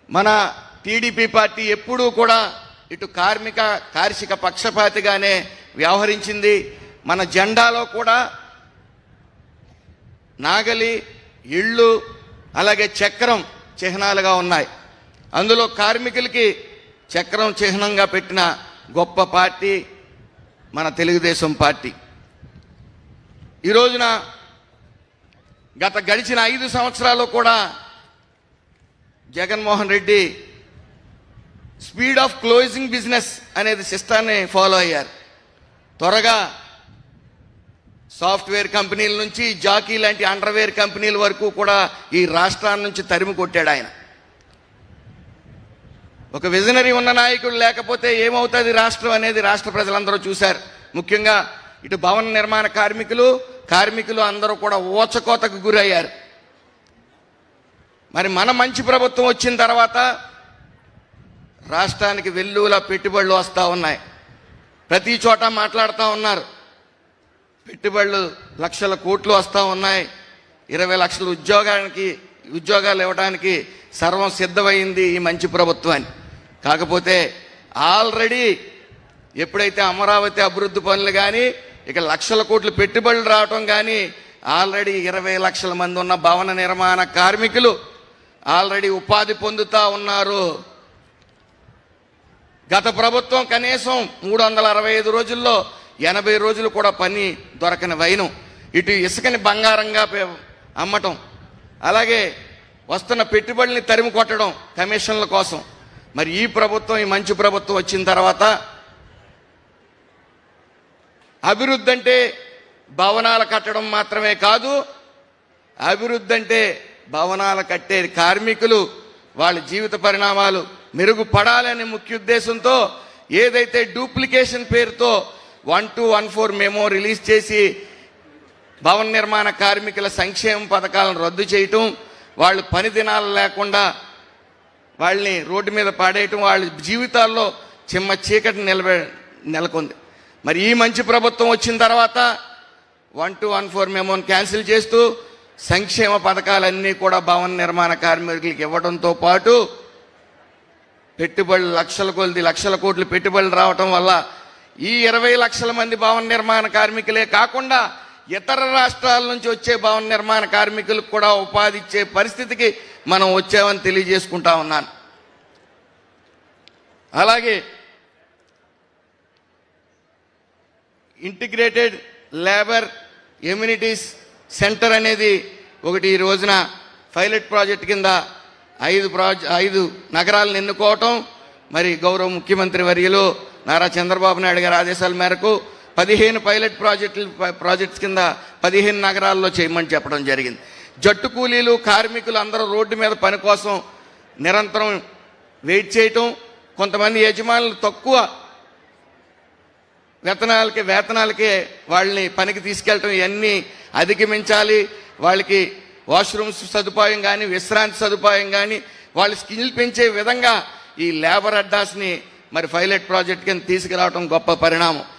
మన TDP party ఎప్పుడూ కూడా ఇటు కార్మిక పక్షపాతిగానే వ్యవహరించింది. మన జెండాలో కూడా నాగలి, ఇళ్ళు, అలాగే చక్రం చిహ్నాలుగా ఉన్నాయి. అందులో కార్మికులకి చక్రం చిహ్నంగా పెట్టిన గొప్ప పార్టీ మన తెలుగుదేశం పార్టీ. ఈ రోజున గడిచిన 5 సంవత్సరాలు కూడా Jaganmohan Reddy speed of closing business అనేది సిస్టాన్ని ఫాలో అయ్యారు. త్వరగా సాఫ్ట్వేర్ కంపెనీల నుంచి జాకీ లాంటి అండర్వేర్ కంపెనీల వరకు కూడా ఈ రాష్ట్రాల నుంచి తరిమి కొట్టాడు ఆయన. ఒక విజనరీ ఉన్న నాయకుడు లేకపోతే ఏమవుతుంది రాష్ట్రం అనేది రాష్ట్ర ప్రజలందరూ చూశారు. ముఖ్యంగా ఇటు భవన నిర్మాణ కార్మికులు అందరూ కూడా ఊచకోతకు గురయ్యారు. మరి మన మంచి ప్రభుత్వం వచ్చిన తర్వాత రాష్ట్రానికి వెల్లువలా పెట్టుబడులు వస్తూ ఉన్నాయి. ప్రతి చోట మాట్లాడుతూ ఉన్నారు. పెట్టుబడులు లక్షల కోట్లు వస్తూ ఉన్నాయి. 20 లక్షల ఉద్యోగాలు ఇవ్వడానికి సర్వం సిద్ధమైంది ఈ మంచి ప్రభుత్వాన్ని. కాకపోతే ఆల్రెడీ ఎప్పుడైతే అమరావతి అభివృద్ధి పనులు కానీ ఇక లక్షల కోట్లు పెట్టుబడులు రావటం కానీ ఆల్రెడీ 20 లక్షల మంది ఉన్న భవన నిర్మాణ కార్మికులు ఆల్రెడీ ఉపాధి పొందుతూ ఉన్నారు. గత ప్రభుత్వం కనీసం 365 రోజుల్లో 80 రోజులు కూడా పని దొరకని వైనం, ఇటు ఇసుకని బంగారంగా అమ్మటం, అలాగే వస్తున్న పెట్టుబడుల్ని తరిమి కొట్టడం కమిషన్ల కోసం. మరి ఈ ప్రభుత్వం, ఈ మంచి ప్రభుత్వం వచ్చిన తర్వాత అభివృద్ధి అంటే భవనాలు కట్టడం మాత్రమే కాదు, అభివృద్ధి అంటే భవనాలు కట్టే కార్మికులు వాళ్ళ జీవిత పరిణామాలు మెరుగుపడాలనే ముఖ్య ఉద్దేశంతో ఏదైతే డూప్లికేషన్ పేరుతో 1214 మెమో రిలీజ్ చేసి భవన నిర్మాణ కార్మికుల సంక్షేమ పథకాలను రద్దు చేయటం, వాళ్ళు పని దినాలు లేకుండా వాళ్ళని రోడ్డు మీద పాడేయటం, వాళ్ళ జీవితాల్లో చిమ్మ చీకటి నెలకొంది. మరి ఈ మంచి ప్రభుత్వం వచ్చిన తర్వాత 1214 మెమోని క్యాన్సిల్ చేస్తూ సంక్షేమ పథకాలన్నీ కూడా భవన నిర్మాణ కార్మికులకు ఇవ్వడంతో పాటు పెట్టుబడులు లక్షల కోట్లు పెట్టుబడులు రావటం వల్ల ఈ 20 లక్షల మంది భవన నిర్మాణ కార్మికులే కాకుండా ఇతర రాష్ట్రాల నుంచి వచ్చే భవన నిర్మాణ కార్మికులకు కూడా ఉపాధి ఇచ్చే పరిస్థితికి మనం వచ్చామని తెలియజేసుకుంటా ఉన్నాను. అలాగే ఇంటిగ్రేటెడ్ లేబర్ ఎమ్యూనిటీస్ సెంటర్ అనేది ఒకటి ఈ రోజున పైలట్ ప్రాజెక్ట్ కింద 5 నగరాలను ఎన్నుకోవటం, మరి గౌరవ ముఖ్యమంత్రి వర్యులు నారా చంద్రబాబు నాయుడు గారి ఆదేశాల మేరకు 15 పైలట్ ప్రాజెక్ట్స్ కింద 15 నగరాల్లో చేయమని చెప్పడం జరిగింది. జట్టు కూలీలు, కార్మికులు అందరూ రోడ్డు మీద పని కోసం నిరంతరం వెయిట్ చేయటం, కొంతమంది యజమానులు తక్కువ వేతనాలకే వాళ్ళని పనికి తీసుకెళ్ళటం, ఇవన్నీ అధిగమించాలి. వాళ్ళకి వాష్రూమ్స్ సదుపాయం కానీ, విశ్రాంతి సదుపాయం కానీ, వాళ్ళ స్కిల్ పెంచే విధంగా ఈ లేబర్ అడ్డాస్ని మరి పైలట్ ప్రాజెక్ట్ కింద తీసుకురావడం గొప్ప పరిణామం.